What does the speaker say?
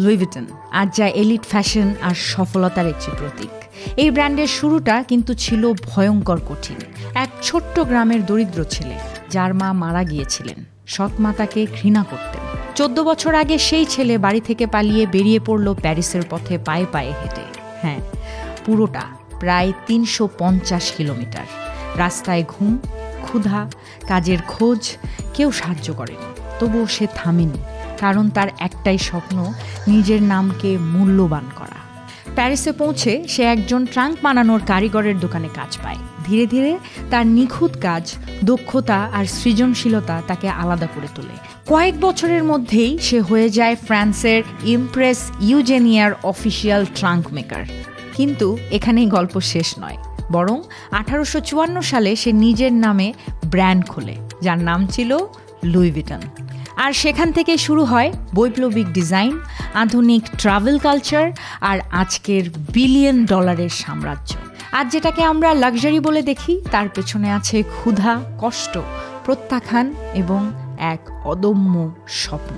Louis Vuitton আজ যা elite fashion আর সফলতার একটি প্রতীক। এই ব্র্যান্ডের শুরুটা কিন্তু ছিল ভয়ঙ্কর কঠিন। এক ছোট্ট গ্রামের দরিদ্র ছেলে, যার মা মারা গিয়েছিলেন। সৎ মা তাকে ঘৃণা করতেন। 14 বছর আগে সেই ছেলে বাড়ি থেকে পালিয়ে বেরিয়ে পড়ল প্যারিসের পথে পায়ে পায়ে হেঁটে। হ্যাঁ, পুরোটা প্রায় 350 কিলোমিটার। রাস্তায় ঘুম, ক্ষুধা, কাজের খোঁজ, কেউ সাহায্য করেনি। তবুও সে থামেনি, কারণ তার একটাই স্বপ্ন, নিজের নামকে মূল্যবান করা। প্যারিসে পৌঁছে সে একজন ট্রাঙ্ক বানানোর কারিগরের দোকানে কাজ পায়। ধীরে ধীরে তার নিখুঁত কাজ, দক্ষতা আর সৃজনশীলতা তাকে আলাদা করে তোলে। কয়েক বছরের মধ্যেই সে হয়ে যায় ফ্রান্সের ইমপ্রেস ইউজেনিয়ার অফিসিয়াল ট্রাঙ্ক মেকার। কিন্তু এখানেই গল্প শেষ নয়, বরং 1854 সালে সে নিজের নামে ব্র্যান্ড খোলে, যার নাম ছিল লুই ভিটন। আর সেখান থেকে শুরু হয় বৈপ্লবিক ডিজাইন, আধুনিক ট্রাভেল কালচার আর আজকের $বিলিয়ন সাম্রাজ্য। আজ যেটাকে আমরা লাক্সারি বলে দেখি, তার পেছনে আছে ক্ষুধা, কষ্ট, প্রত্যাখ্যান এবং এক অদম্য স্বপ্ন।